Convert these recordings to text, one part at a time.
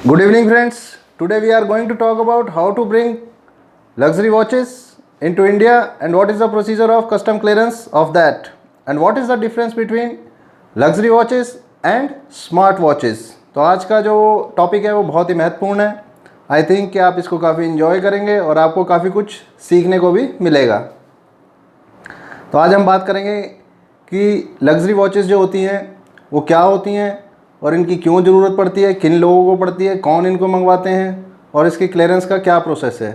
Good evening, friends. Today we are going to talk about how to bring luxury watches into India and what is the procedure of custom clearance of that, and what is the difference between luxury watches and smart watches. तो आज का जो topic है वो बहुत ही महत्वपूर्ण है. I think कि आप इसको काफ़ी इन्जॉय करेंगे और आपको काफ़ी कुछ सीखने को भी मिलेगा. तो आज हम बात करेंगे कि लग्जरी वॉचेस जो होती हैं वो क्या होती हैं और इनकी क्यों ज़रूरत पड़ती है, किन लोगों को पड़ती है, कौन इनको मंगवाते हैं और इसकी क्लियरेंस का क्या प्रोसेस है.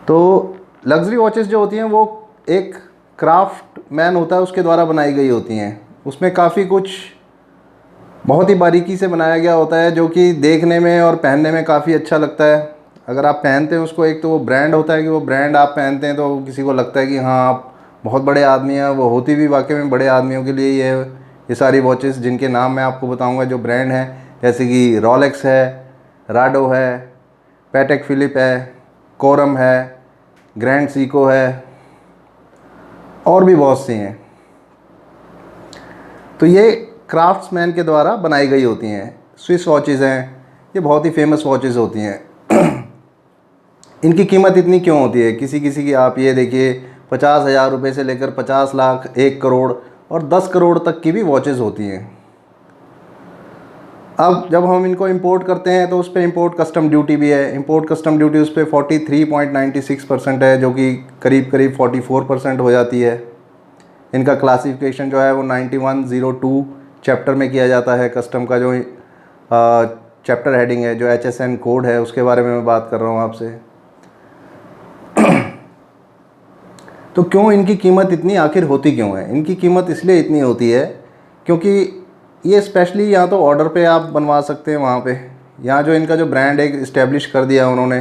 तो लग्जरी वॉचेस जो होती हैं वो एक क्राफ्ट मैन होता है उसके द्वारा बनाई गई होती हैं. उसमें काफ़ी कुछ बहुत ही बारीकी से बनाया गया होता है जो कि देखने में और पहनने में काफ़ी अच्छा लगता है. अगर आप पहनते हैं उसको, एक तो वो ब्रांड होता है कि वो ब्रांड आप पहनते हैं तो किसी को लगता है कि हाँ आप बहुत बड़े आदमी हैं. वो होती भी वाकई में बड़े आदमियों के लिए ही है ये सारी वॉचेस, जिनके नाम मैं आपको बताऊंगा जो ब्रांड हैं, जैसे कि रोलेक्स है, राडो है, पैटेक फिलिप है, कोरम है, ग्रैंड सीको है और भी बहुत सी हैं. तो ये क्राफ्ट्समैन के द्वारा बनाई गई होती हैं. स्विस वॉचेज़ हैं, ये बहुत ही फेमस वॉचेज़ होती हैं. इनकी कीमत इतनी क्यों होती है? किसी किसी की आप ये देखिए 50,000 रुपये से लेकर 50 लाख, 1 करोड़ और 10 करोड़ तक की भी वॉचेज़ होती हैं. अब जब हम इनको इंपोर्ट करते हैं तो उस पर इंपोर्ट कस्टम ड्यूटी भी है. इंपोर्ट कस्टम ड्यूटी उस पर 43.96% है, जो कि करीब करीब 44% हो जाती है. इनका क्लासिफिकेशन जो है वो 9102 चैप्टर में किया जाता है. कस्टम का जो चैप्टर हेडिंग है, जो HSN कोड है, उसके बारे में मैं बात कर रहा हूँ आपसे. तो क्यों इनकी कीमत इतनी आखिर होती क्यों है? इनकी कीमत इसलिए इतनी होती है क्योंकि ये स्पेशली या तो ऑर्डर पे आप बनवा सकते हैं वहाँ पे, यहाँ जो इनका जो ब्रांड एक इस्टेब्लिश कर दिया उन्होंने.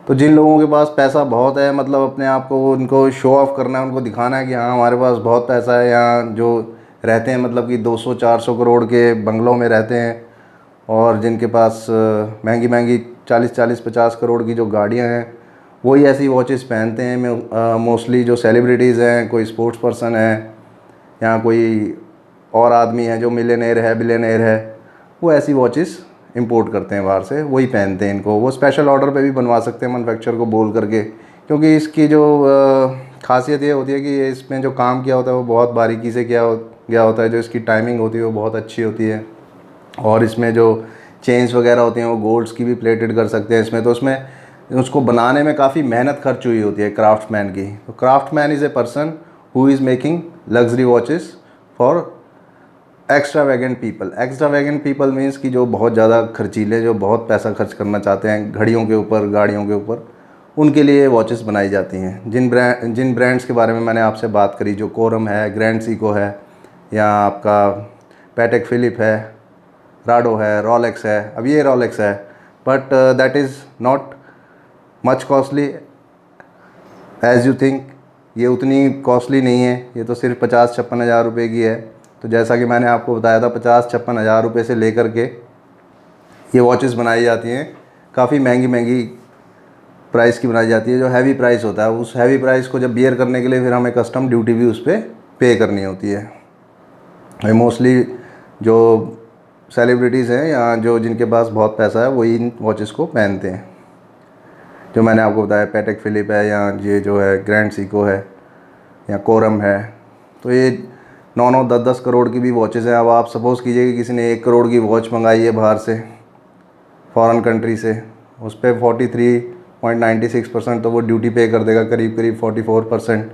तो जिन लोगों के पास पैसा बहुत है, मतलब अपने आप को उनको शो ऑफ़ करना है, उनको दिखाना है कि हाँ हमारे पास बहुत पैसा है, यहाँ जो रहते हैं मतलब कि 200-400 करोड़ के बंगलों में रहते हैं, और जिनके पास महंगी महंगी 40-50 करोड़ की जो गाड़ियाँ हैं, वही ऐसी वॉचेस पहनते हैं. मोस्टली जो सेलिब्रिटीज़ हैं, कोई स्पोर्ट्स पर्सन है या कोई और आदमी है जो मिलियनेयर है, बिलियनेयर है, वो ऐसी वॉचेस इंपोर्ट करते हैं बाहर से, वही पहनते हैं इनको. वो स्पेशल ऑर्डर पे भी बनवा सकते हैं मैन्युफैक्चरर को बोल करके, क्योंकि इसकी जो खासियत ये होती है कि इसमें जो काम किया होता है वो बहुत बारीकी से किया गया होता है. जो इसकी टाइमिंग होती है वो बहुत अच्छी होती है, और इसमें जो चेन्स वगैरह होती हैं वो गोल्ड्स की भी प्लेटेड कर सकते हैं इसमें. तो उसमें उसको बनाने में काफ़ी मेहनत खर्च हुई होती है क्राफ्टमैन की. तो craftsman is a person who is making luxury watches for extravagant people. Extravagant people means कि जो बहुत ज़्यादा खर्चीले, जो बहुत पैसा खर्च करना चाहते हैं घड़ियों के ऊपर, गाड़ियों के ऊपर, उनके लिए वॉचेस बनाई जाती हैं. जिन ब्रांड्स के बारे में मैंने आपसे बात करी, जो कोरम है, ग्रैंड सीको है, या आपका पैटेक फिलिप है, राडो है, रोलेक्स है. अब ये रोलेक्स है, but that is not much costly as you think. ये उतनी कॉस्टली नहीं है, ये तो सिर्फ 50-56 हज़ार रुपये की है. तो जैसा कि मैंने आपको बताया था, 50-56 हज़ार रुपये से लेकर के ये वॉचेस बनाई जाती हैं. काफ़ी महंगी महंगी प्राइस की बनाई जाती है. जो हैवी प्राइस होता है, उस हैवी प्राइस को जब बियर करने के लिए फिर हमें कस्टम ड्यूटी भी उस पर पे करनी होती है. मोस्टली जो सेलिब्रिटीज़ हैं या जो जिनके पास बहुत पैसा है वही इन वॉचेस को पहनते हैं. जो मैंने आपको बताया, पैटेक फिलिप है, या ये जो है ग्रैंड सीको है, या कोरम है. तो ये 9-9, 10-10 करोड़ की भी वॉचेज़ हैं. अब आप सपोज़ कीजिए कि किसी ने 1 करोड़ की वॉच मंगाई है बाहर से, फॉरेन कंट्री से, उस पर 43.96% तो वो ड्यूटी पे कर देगा, करीब करीब 44%.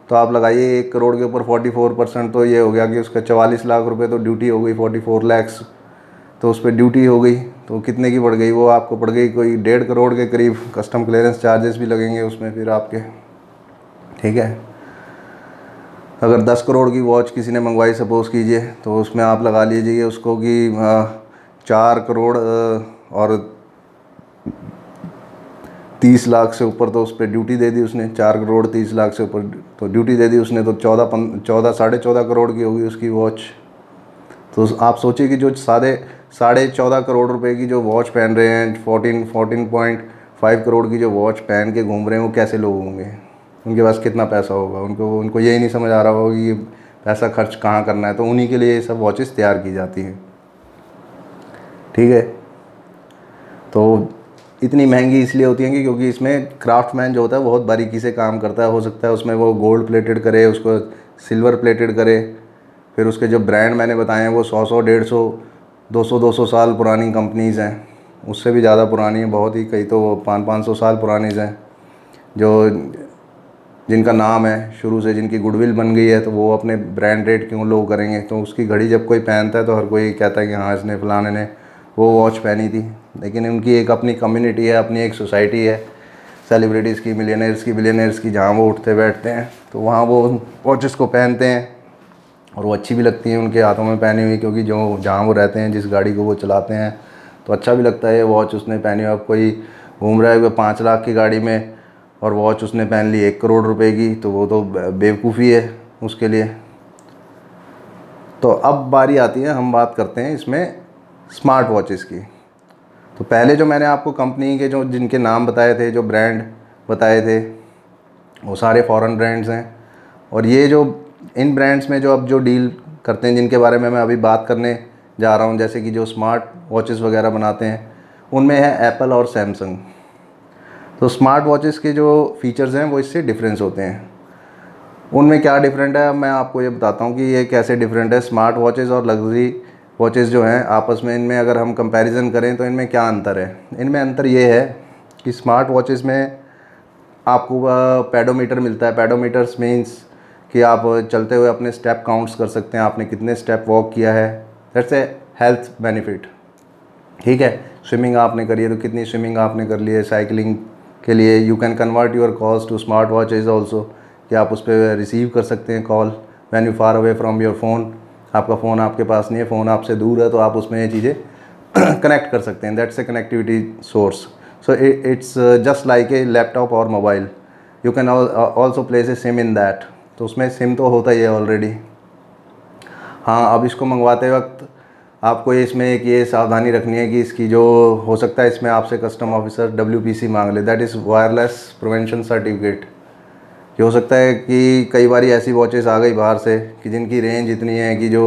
तो आप लगाइए 1 करोड़ के ऊपर 44%, तो ये हो गया कि उसका 44 लाख रुपए तो ड्यूटी हो गई. 44 लैक्स तो उस पर ड्यूटी हो गई. तो कितने की पड़ गई? वो आपको पड़ गई कोई 1.5 करोड़ के करीब. कस्टम क्लियरेंस चार्जेस भी लगेंगे उसमें फिर आपके. ठीक है. अगर 10 करोड़ की वॉच किसी ने मंगवाई सपोज़ कीजिए, तो उसमें आप लगा लीजिए उसको कि 4 करोड़ और 30 लाख से ऊपर तो उस पर ड्यूटी दे दी उसने. 4 करोड़ 30 लाख से ऊपर तो ड्यूटी दे दी उसने, तो 14 करोड़ की होगी उसकी वॉच. तो आप सोचिए कि जो 14.5 करोड़ रुपए की जो वॉच पहन रहे हैं, 14.5 करोड़ की जो वॉच पहन के घूम रहे हैं, वो कैसे लोग होंगे? उनके पास कितना पैसा होगा? उनको यही नहीं समझ आ रहा होगा कि पैसा खर्च कहाँ करना है. तो उन्हीं के लिए ये सब वॉचेस तैयार की जाती हैं. ठीक है। तो इतनी महंगी इसलिए होती है कि क्योंकि इसमें क्राफ्टमैन जो होता है बहुत बारीकी से काम करता है। हो सकता है उसमें वो गोल्ड प्लेटेड करे, उसको सिल्वर प्लेटेड करे, फिर उसके जो ब्रांड मैंने बताए हैं वो 100 150 200 साल पुरानी कंपनीज़ हैं, उससे भी ज़्यादा पुरानी है बहुत ही, कई तो 500 साल पुरानी हैं, जो जिनका नाम है शुरू से, जिनकी गुडविल बन गई है, तो वो अपने ब्रांड रेट क्यों लो करेंगे। तो उसकी घड़ी जब कोई पहनता है तो हर कोई कहता है कि हाँ इसने फलाने ने वो वॉच पहनी थी। लेकिन उनकी एक अपनी कम्युनिटी है, अपनी एक सोसाइटी है सेलिब्रिटीज़ की, मिलियनर्स की, बिलियनर्स की, जहाँ वो उठते बैठते हैं तो वहाँ वो वॉचेस को पहनते हैं और वो अच्छी भी लगती हैं उनके हाथों में पहनी हुई, क्योंकि जो जहाँ वो रहते हैं, जिस गाड़ी को वो चलाते हैं, तो अच्छा भी लगता है ये वॉच उसने पहनी हुई। अब कोई घूम रहा है 5 लाख की गाड़ी में और वॉच उसने पहन ली 1 करोड़ रुपए की, तो वो तो बेवकूफ़ी है उसके लिए। तो अब बारी आती है, हम बात करते हैं इसमें स्मार्ट वॉचेस की। तो पहले जो मैंने आपको कंपनी के जो जिनके नाम बताए थे, जो ब्रांड बताए थे, वो सारे फॉरेन ब्रांड्स हैं। और ये जो इन ब्रांड्स में जो अब जो डील करते हैं, जिनके बारे में मैं अभी बात करने जा रहा हूँ, जैसे कि जो स्मार्ट वॉचेस वगैरह बनाते हैं, उनमें है एप्पल और सैमसंग। तो स्मार्ट वॉचेस के जो फीचर्स हैं वो इससे डिफरेंस होते हैं। उनमें क्या डिफरेंट है, अब मैं आपको ये बताता हूँ कि ये कैसे डिफरेंट है। स्मार्ट वॉचेस और लग्जरी वॉचेस जो हैं आपस में, इनमें अगर हम कंपैरिजन करें तो इनमें क्या अंतर है। इनमें अंतर ये है कि स्मार्ट वॉचेस में आपको पेडोमीटर मिलता है। पेडोमीटर्स मीन्स कि आप चलते हुए अपने स्टेप काउंट्स कर सकते हैं, आपने कितने स्टेप वॉक किया है। That's a health benefit. ठीक है, स्विमिंग आपने करी है तो कितनी स्विमिंग आपने कर ली है। साइकिलिंग के लिए you can convert your calls to smart watches also, कि आप उस पर रिसीव कर सकते हैं call when you far away from your phone. आपका फ़ोन आपके पास नहीं है, फ़ोन आपसे दूर है, तो आप उसमें ये चीज़ें कनेक्ट कर सकते हैं। That's a connectivity source. So it's just like a laptop और mobile. You can also place a SIM in that. तो उसमें सिम तो होता ही है ऑलरेडी। हाँ, अब इसको मंगवाते वक्त आपको इसमें एक ये सावधानी रखनी है कि इसकी जो हो सकता है इसमें आपसे कस्टम ऑफिसर WPC मांग ले, that is wireless prevention certificate. ये हो सकता है कि कई बार ऐसी वॉचेस आ गई बाहर से कि जिनकी रेंज इतनी है कि जो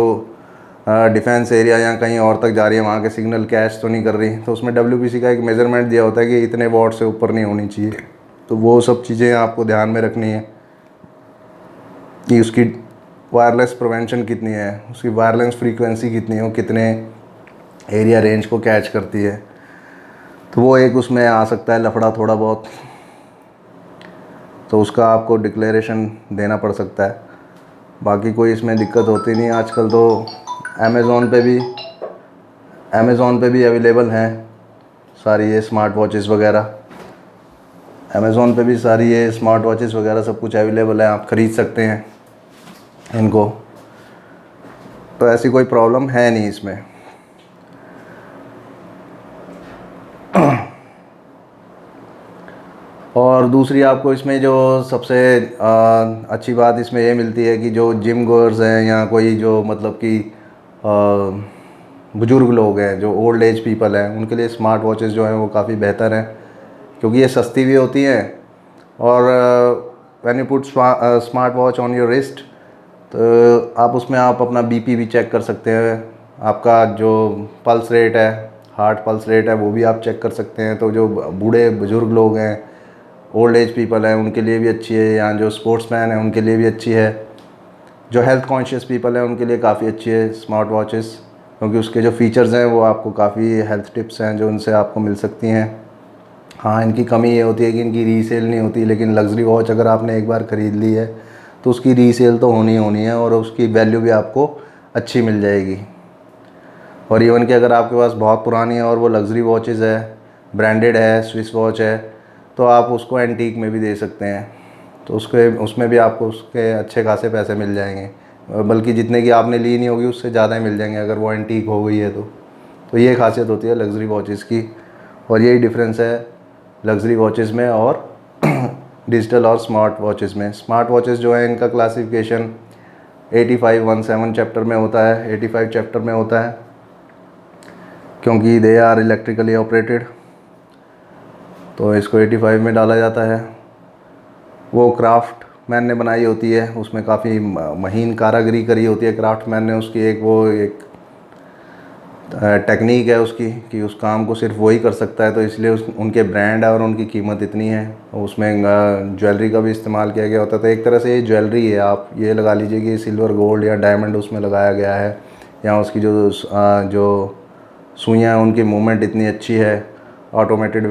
डिफेंस एरिया या कहीं और तक जा रही है, वहाँ के सिग्नल कैच तो नहीं कर रही, तो उसमें WPC का एक मेज़रमेंट दिया होता है कि इतने वॉट से ऊपर नहीं होनी चाहिए। तो वो सब चीज़ें आपको ध्यान में रखनी है कि उसकी वायरलेस प्रिवेंशन कितनी है, उसकी वायरलेस फ्रीक्वेंसी कितनी है, वो कितने एरिया रेंज को कैच करती है। तो वो एक उसमें आ सकता है लफड़ा थोड़ा बहुत, तो उसका आपको डिक्लेरेशन देना पड़ सकता है। बाकी कोई इसमें दिक्कत होती नहीं। आजकल तो अमेज़ॉन पे भी अवेलेबल हैं सारी ये स्मार्ट वॉचेस वगैरह। अमेज़ॉन पे भी सारी ये स्मार्ट वॉचेस वगैरह सब कुछ अवेलेबल है, आप ख़रीद सकते हैं इनको। तो ऐसी कोई प्रॉब्लम है नहीं इसमें। और दूसरी आपको इसमें जो सबसे अच्छी बात इसमें ये मिलती है कि जो जिम गोअर्स हैं या कोई जो मतलब कि बुज़ुर्ग लोग हैं, जो ओल्ड एज पीपल हैं, उनके लिए स्मार्ट वॉचेस जो हैं वो काफ़ी बेहतर हैं, क्योंकि ये सस्ती भी होती हैं। और when you put smart watch on your wrist, तो आप उसमें आप अपना BP भी चेक कर सकते हैं, आपका जो पल्स रेट है, हार्ट पल्स रेट है, वो भी आप चेक कर सकते हैं। तो जो बूढ़े बुज़ुर्ग लोग हैं, ओल्ड एज पीपल हैं, उनके लिए भी अच्छी है, या जो स्पोर्ट्समैन हैं उनके लिए भी अच्छी है, जो हेल्थ कॉन्शियस पीपल हैं उनके लिए काफ़ी अच्छी है स्मार्ट वॉचेस, क्योंकि उसके जो फीचर्स हैं वो आपको काफ़ी हेल्थ टिप्स हैं जो उनसे आपको मिल सकती हैं। हाँ, इनकी कमी ये होती है कि इनकी रीसेल नहीं होती, लेकिन लग्जरी वॉच अगर आपने एक बार ख़रीद ली है तो उसकी रीसेल तो होनी होनी है, और उसकी वैल्यू भी आपको अच्छी मिल जाएगी। और इवन कि अगर आपके पास बहुत पुरानी है और वो लग्जरी वॉचेज़ है, ब्रांडेड है, स्विस वॉच है, तो आप उसको एंटीक में भी दे सकते हैं, तो उसमें भी आपको उसके अच्छे खासे पैसे मिल जाएंगे, बल्कि जितने की आपने ली नहीं होगी उससे ज़्यादा ही मिल जाएंगे अगर वो एंटीक हो गई है तो ये खासियत होती है लग्जरी वॉचेज़ की। और यही डिफरेंस है लग्जरी वॉचेज़ में और डिजिटल और स्मार्ट वॉचेज़ में। स्मार्ट वॉचेज़ जो है इनका क्लासिफिकेशन 8517 चैप्टर में होता है, 85 चैप्टर में होता है, क्योंकि दे आर इलेक्ट्रिकली ऑपरेटेड, तो इसको 85 में डाला जाता है। वो क्राफ्ट मैन ने बनाई होती है, उसमें काफ़ी महीन कारागरी करी होती है क्राफ्ट मैन ने, उसकी एक टेक्निक है उसकी कि उस काम को सिर्फ वही कर सकता है, तो इसलिए उनके ब्रांड है और उनकी कीमत इतनी है। उसमें ज्वेलरी का भी इस्तेमाल किया गया होता है। तो एक तरह से ये ज्वेलरी है, आप ये लगा लीजिए कि सिल्वर गोल्ड या डायमंड उसमें लगाया गया है, या उसकी जो सुइयाँ हैं उनकी मूवमेंट इतनी अच्छी है, ऑटोमेटेड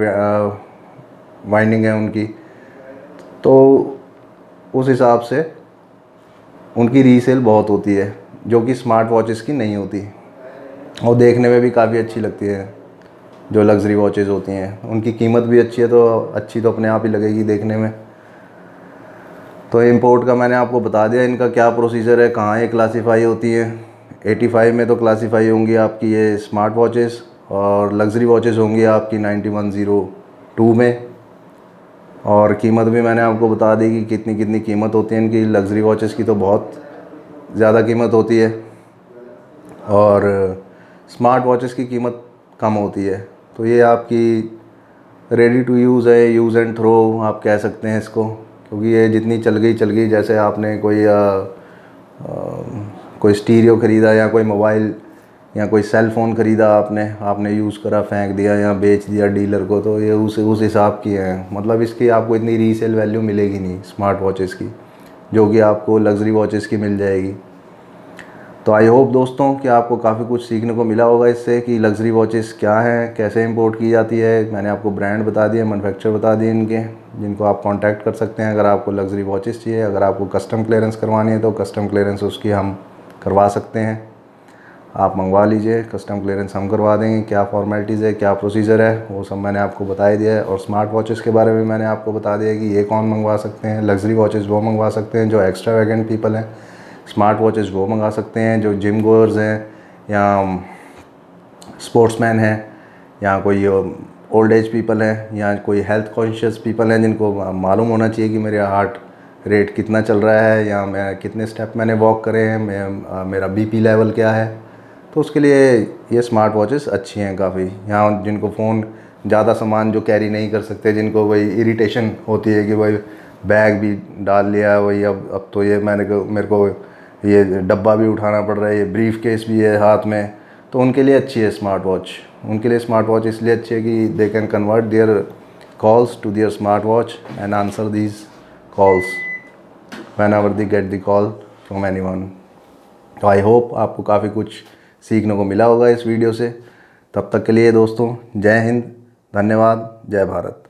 वाइंडिंग है उनकी, तो उस हिसाब से उनकी रीसेल बहुत होती है, जो कि स्मार्ट वॉचेस की नहीं होती, और देखने में भी काफ़ी अच्छी लगती है। जो लग्जरी वॉचेस होती हैं उनकी कीमत भी अच्छी है, तो अच्छी तो अपने आप ही लगेगी देखने में। तो इंपोर्ट का मैंने आपको बता दिया, इनका क्या प्रोसीजर है, कहाँ ये क्लासीफाई होती है। 85 में तो क्लासीफाई होंगी आपकी ये स्मार्ट वॉचेस, और लग्जरी वॉचेस होंगी आपकी 9102 में। और कीमत भी मैंने आपको बता दी कि कितनी कितनी कीमत होती है इनकी। लग्जरी वॉचेस की तो बहुत ज़्यादा कीमत होती है, और स्मार्ट वॉचेस की कीमत कम होती है। तो ये आपकी रेडी टू यूज़ है, यूज़ एंड थ्रो आप कह सकते हैं इसको, क्योंकि ये जितनी चल गई, जैसे आपने कोई स्टीरियो ख़रीदा, या कोई मोबाइल या कोई सेल फ़ोन ख़रीदा, आपने यूज़ करा, फेंक दिया या बेच दिया डीलर को, तो ये उस हिसाब की है। मतलब इसकी आपको इतनी रीसेल वैल्यू मिलेगी नहीं स्मार्ट वॉचेस की, जो कि आपको लग्जरी वॉचेस की मिल जाएगी। तो आई होप दोस्तों कि आपको काफ़ी कुछ सीखने को मिला होगा इससे, कि लग्जरी वॉचेस क्या हैं, कैसे इंपोर्ट की जाती है। मैंने आपको ब्रांड बता दिए, मैन्युफैक्चर बता दिए इनके, जिनको आप कांटेक्ट कर सकते हैं अगर आपको लग्जरी वॉचेस चाहिए। अगर आपको कस्टम क्लियरेंस करवानी है तो कस्टम क्लियरेंस उसकी हम करवा सकते हैं, आप मंगवा लीजिए, कस्टम क्लियरेंस हम करवा देंगे। क्या फॉर्मेलिटीज़ है, क्या प्रोसीजर है, वो सब मैंने आपको बता दिया है। और स्मार्ट वॉचेस के बारे में मैंने आपको बता दिया कि ये कौन मंगवा सकते हैं। लग्जरी वॉचेस वो मंगवा सकते हैं जो एक्स्ट्रा वैगेंट पीपल हैं, स्मार्ट वॉचेस वो मंगा सकते हैं जो जिम गोअर्स हैं, या स्पोर्ट्समैन हैं, या कोई ओल्ड एज पीपल हैं, या कोई हेल्थ कॉन्शियस पीपल हैं, जिनको मालूम होना चाहिए कि मेरा हार्ट रेट कितना चल रहा है, या मैं कितने स्टेप मैंने वॉक करे हैं, मेरा बीपी लेवल क्या है। तो उसके लिए ये स्मार्ट वॉचेस अच्छी हैं काफ़ी। यहाँ जिनको फ़ोन ज़्यादा सामान जो कैरी नहीं कर सकते, जिनको वही इरिटेशन होती है कि भाई बैग भी डाल लिया, वही अब तो ये मेरे को ये डब्बा भी उठाना पड़ रहा है, ये ब्रीफ केस भी है हाथ में, तो उनके लिए अच्छी है स्मार्ट वॉच। उनके लिए स्मार्ट वॉच इसलिए अच्छी है कि they can convert their calls to their smart watch and answer these calls whenever they get the call from anyone। तो आई होप आपको काफ़ी कुछ सीखने को मिला होगा इस वीडियो से। तब तक के लिए दोस्तों, जय हिंद, धन्यवाद, जय भारत।